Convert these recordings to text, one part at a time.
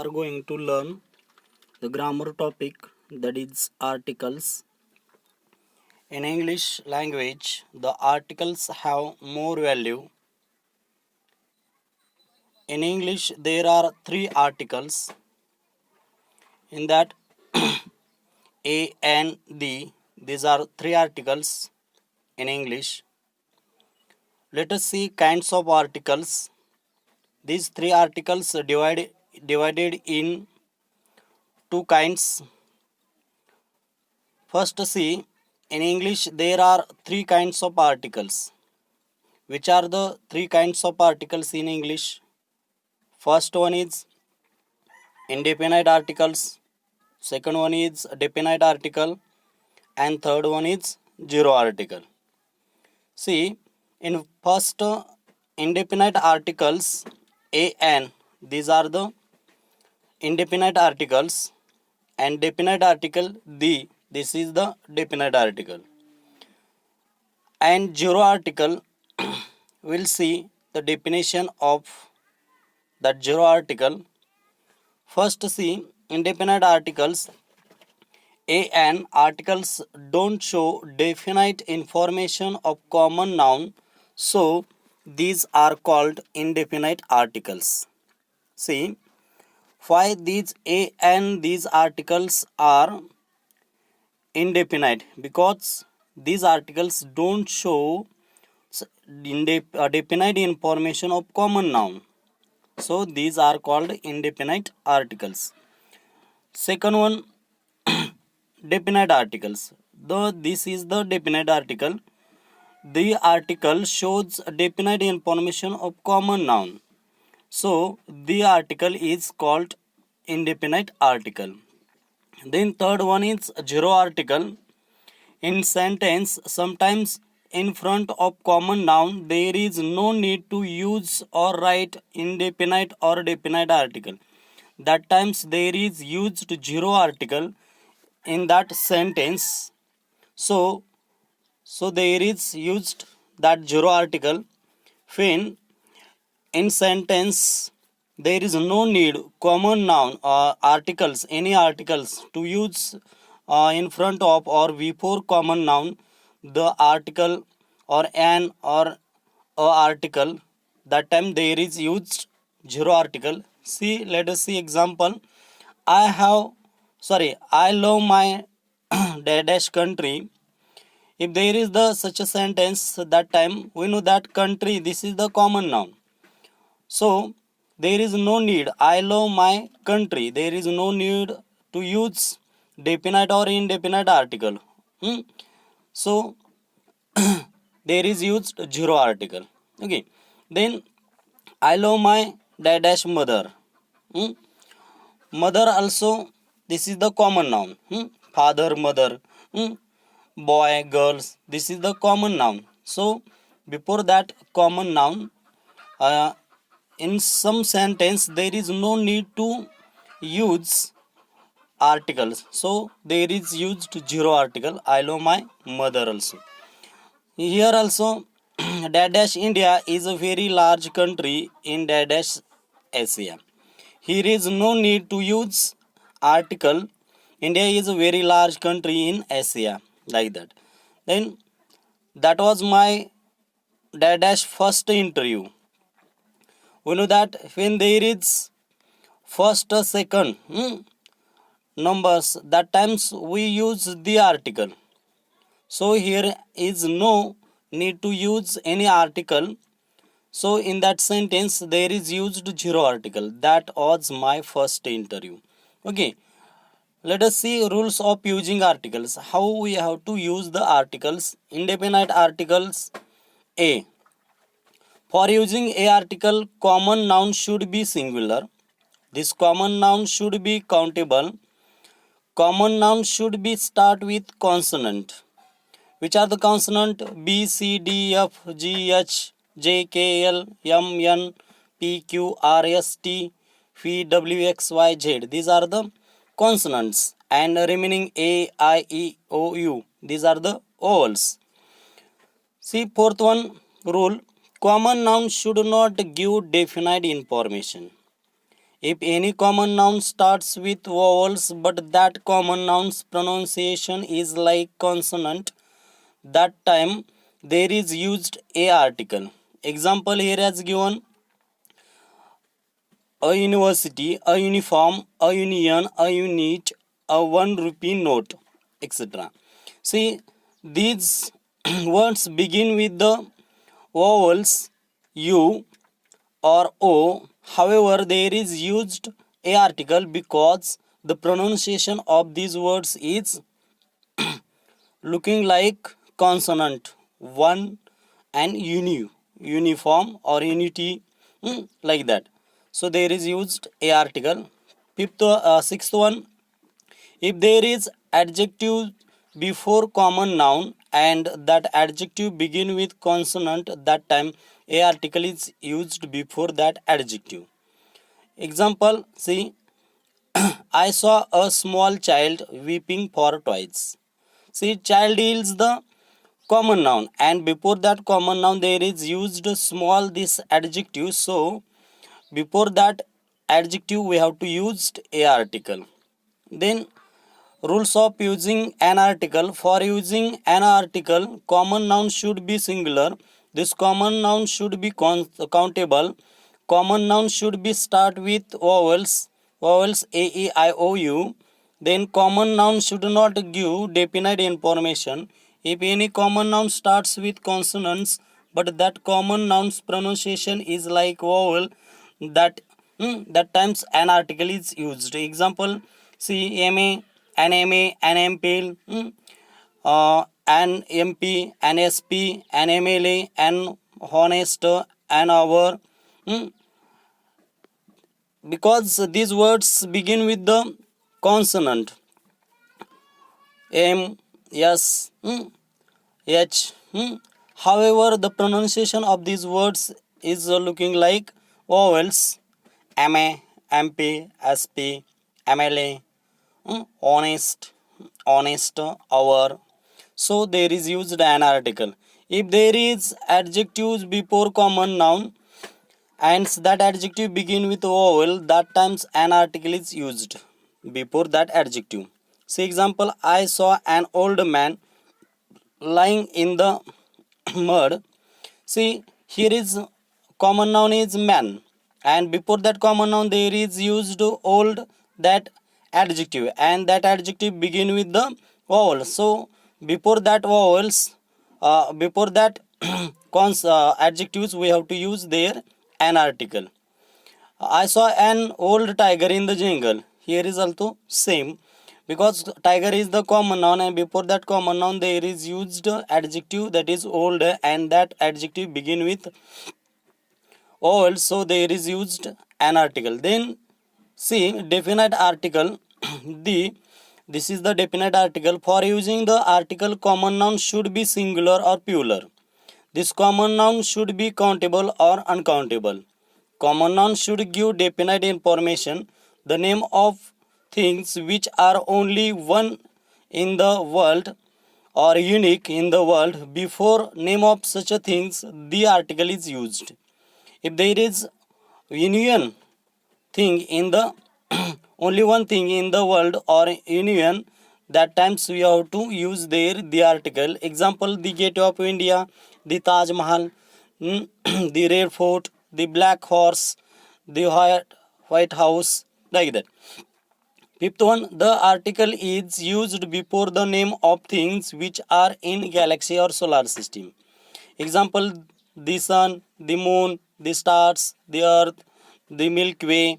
are going to learn the grammar topic, that is articles. In English language, the articles have more value. In English, there are three articles. In that, A and the, these are three articles in English. Let us see kinds of articles. These three articles divided in two kinds. First, see, in English there are three kinds of articles. Which are the three kinds of articles in English? First one is indefinite articles, second one is definite article, and third one is zero article. See, in first indefinite articles A and, these are the indefinite articles, and definite article the, this is the definite article, and zero article we'll see the definition of that zero article. First, see, indefinite articles A and articles don't show definite information of common noun, so these are called indefinite articles. See, why these A and these articles are indefinite? Because these articles don't show definite information of common noun, so these are called indefinite articles. Second one, definite articles. Though this is the definite article, the article shows definite information of common noun, so the article is called indefinite article. Then third one is zero article. In sentence, sometimes in front of common noun there is no need to use or write indefinite or definite article. That times there is used zero article in that sentence. So there is used that zero article when in sentence there is no need common noun or articles, any articles to use in front of or before common noun, the article or an or a article, that time there is used zero article. See, let us see example. I love my dash country. If there is the such a sentence, that time we know that country, this is the common noun, so there is no need. I love my country. There is no need to use definite or indefinite article. So there is used zero article. Okay. Then I love my dash mother. Mother also, this is the common noun. Father, mother, boy, girls. This is the common noun. So before that common noun, in some sentence there is no need to use articles, so there is used zero article. I love my mother also. Here also, dash India is a very large country in dash Asia. Here is no need to use article. India is a very large country in Asia, like that. Then that was my dash first interview. We know that when there is first or second numbers, that times we use the article. So here is no need to use any article. So in that sentence there is used zero article. That was my first interview. Okay. Let us see rules of using articles. How we have to use the articles. Indefinite articles A. For using a article, common noun should be singular. This common noun should be countable. Common noun should be start with consonant. Which are the consonant? B, C, D, F, G, H, J, K, L, M, N, P, Q, R, S, T, V, W, X, Y, Z. These are the consonants. And remaining A, I, E, O, U. These are the vowels. See, fourth one rule. Common noun should not give definite information. If any common noun starts with vowels but that common noun's pronunciation is like consonant, that time there is used a article. Example here as given: a university, a uniform, a union, a unit, a 1 rupee note, etc. See, these words begin with the vowels U or O. However, there is used a article because the pronunciation of these words is looking like consonant one and uniform or unity, like that. So there is used a article. Sixth one: if there is adjective before common noun and that adjective begin with consonant, that time a article is used before that adjective. Example, see, I saw a small child weeping for toys. See, child is the common noun and before that common noun there is used small this adjective. So before that adjective we have to use a article. Then rules of using an article: for using an article common noun should be singular, this common noun should be countable, common noun should be start with vowels a e I o u, then common noun should not give definite information. If any common noun starts with consonants but that common noun's pronunciation is like vowel, that that times an article is used. Example, see, ma, an ma, an mp, an mp, an sp, an mla, an honest, an hour, because these words begin with the consonant m, s, h. However, the pronunciation of these words is looking like vowels ma, mp, sp, mla, honest, hour. So there is used an article. If there is adjectives before common noun and that adjective begin with vowel, that times an article is used before that adjective. See example, I saw an old man lying in the mud. See, here is common noun is man and before that common noun there is used old, that adjective, and that adjective begin with the vowel. So before that vowels, before that adjectives we have to use there an article. I saw an old tiger in the jungle. Here is also same because tiger is the common noun and before that common noun there is used adjective, that is old, and that adjective begin with vowel. So there is used an article. Then see definite article. This is the definite article. For using the article common noun should be singular or plural. This common noun should be countable or uncountable. Common noun should give definite information, the name of things which are only one in the world or unique in the world. Before name of such a things, the article is used. If there is union thing in the only one thing in the world or union, that times we have to use there the article. Example, the Gate of India, the Taj Mahal, the Red Fort, the Black Horse, the White House, like that. Fifth one, the article is used before the name of things which are in galaxy or solar system. Example, the sun, the moon, the stars, the earth, the Milky Way,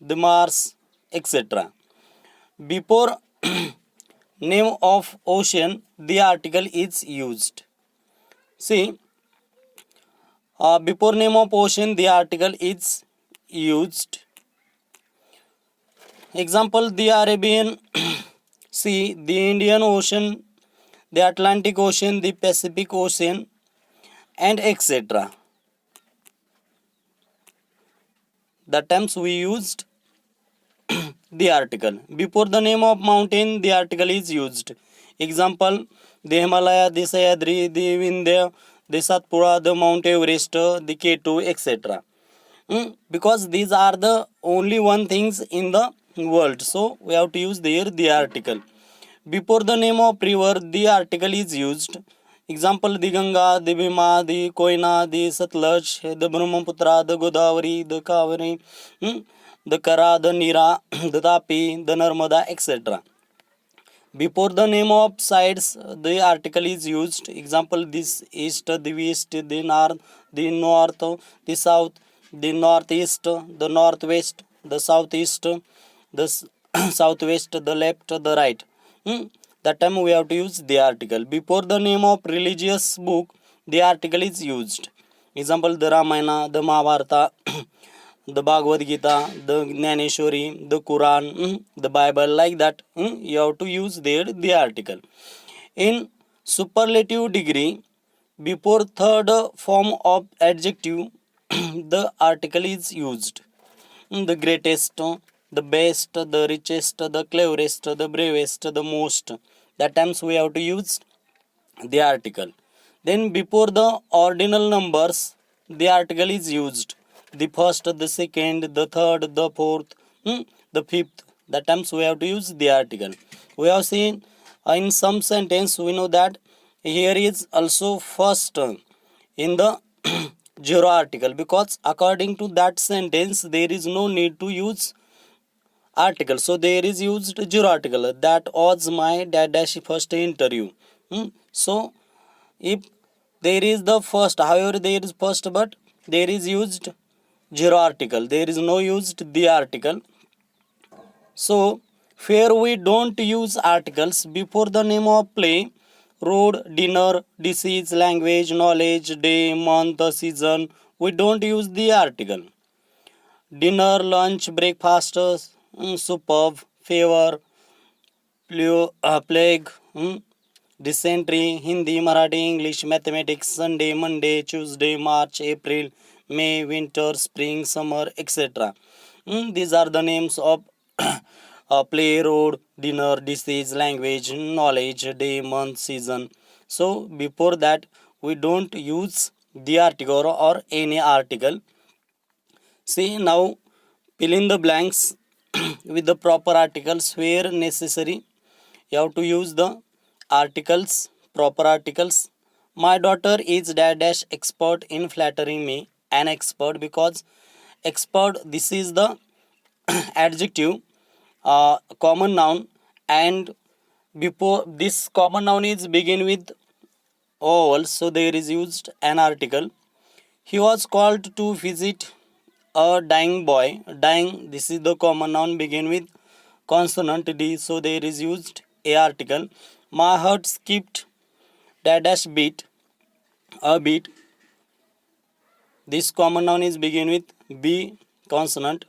the Mars, etc. Before name of ocean, the article is used. See, before name of ocean, the article is used. Example, the Arabian Sea, the Indian Ocean, the Atlantic Ocean, the Pacific Ocean, and etc. The times we used the article. Before the name of mountain, the article is used. Example, the Himalaya, the Sahyadri, the Vindhya, the Satpura, the Mount Everest, the K2, etc. because these are the only one things in the world, so we have to use there the article. Before the name of river, the article is used. Example: the Ganga, the Bhima, the Koina, the Satluj, the Brahmaputra, the Godavari, the Kaveri, the Kara, the Nira, the Tapi, the Narmada, etc. Before the name of sides, the article is used. Example: this east, the west, the north, the south, the northeast, the northwest, the southeast, the southwest, the left, the right. That time we have to use the article. Before the name of religious book, the article is used. Example: the Ramayana, the Mahabharata, the Bhagavad Gita, the Jnaneshwari, the Quran, the Bible, like that. You have to use there the article. In superlative degree, before third form of adjective, the article is used. The greatest, the best, the richest, the cleverest, the bravest, the most. That times we have to use the article. Then before the ordinal numbers, the article is used. The first, the second, the third, the fourth, the fifth. That times we have to use the article. We have seen in some sentence we know that here is also first in the zero article, because according to that sentence there is no need to use article, so there is used zero article. That was my dash first interview. So if there is the first, however there is first, but there is used zero article, there is no used the article. So here we don't use articles before the name of play, road, dinner, disease, language, knowledge, day, month, season. We don't use the article. Dinner, lunch, breakfast, superb, favor, plague, dysentery, Hindi, Marathi, English, mathematics, Sunday, Monday, Tuesday, March, April, May, winter, spring, summer, etc. These are the names of play, road, dinner, disease, language, knowledge, day, month, season. So before that we don't use the article or any article. See, now fill in the blanks with the proper articles where necessary. You have to use the articles, proper articles. My daughter is dash expert in flattering me. An expert, because expert, this is the adjective, common noun, and before this common noun is begin with vowel, so there is used an article. He was called to visit a dying boy. Dying, this is the common noun, begin with consonant D, so there is used a article. My heart skipped dash beat, a beat. This common noun is begin with B consonant.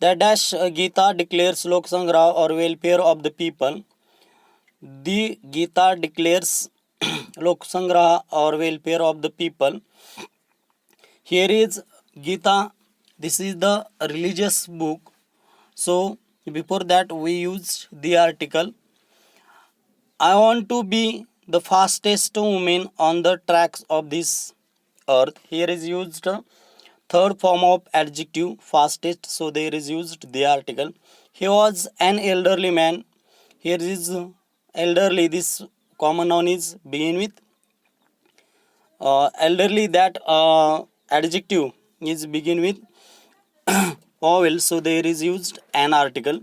The dash Gita declares Lok Sangrah or welfare of the people. The Gita declares Lok Sangrah or welfare of the people. Here is Gita. This is the religious book. So before that we use the article. I want to be the fastest woman on the tracks of this earth. Here is used third form of adjective, fastest, so there is used the article. He was an elderly man. Here is elderly, this common noun is begin with elderly, that adjective is begin with vowel, so there is used an article.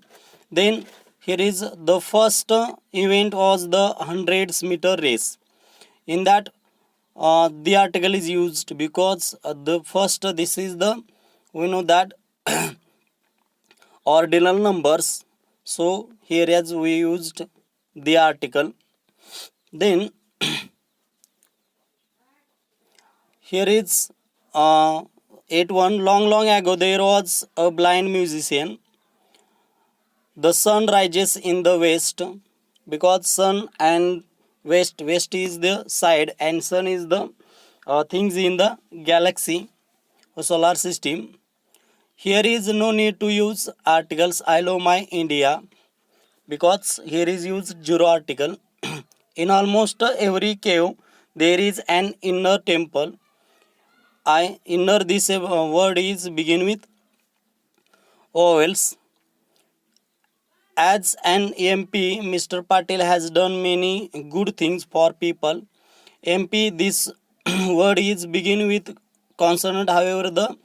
Then here is the first event was the 100-meter race. In that the article is used because the first, this is the, we know that ordinal numbers, so here as we used the article. Then here is 8:1. Long ago there was a blind musician. The sun rises in the west, because sun and west is the side and sun is the things in the galaxy or solar system. Here is no need to use articles. I love my India, because here is used zero article. In almost every cave there is an inner temple. I. Inner this word is begin with vowels. As an MP, Mr. Patil has done many good things for people. MP, this word is begin with consonant. However, the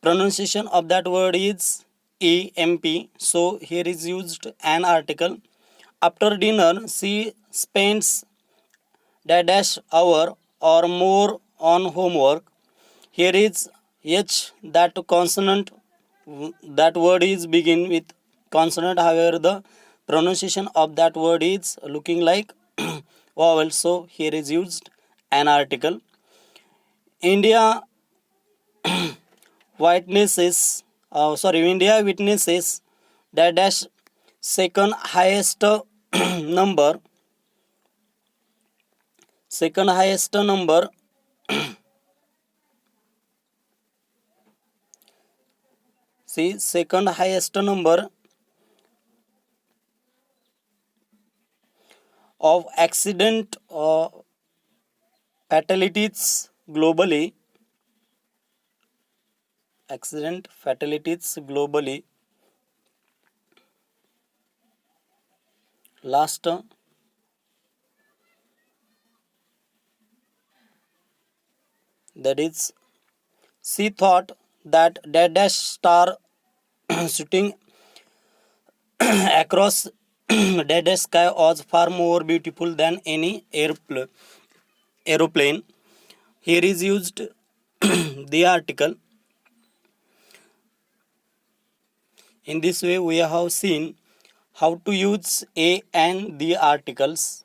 pronunciation of that word is EMP. So here is used an article. After dinner, she spends dash hour or more on homework. Here is H, that consonant, that word is begin with consonant. However, the pronunciation of that word is looking like vowel. So here is used an article. India India witnesses that dash second highest number, second highest number see second highest number of accident fatalities globally, accident fatalities globally. Last, that is, she thought that dash star shooting across dead sky was far more beautiful than any aeroplane. Here is used the article. In this way, we have seen how to use a and the articles.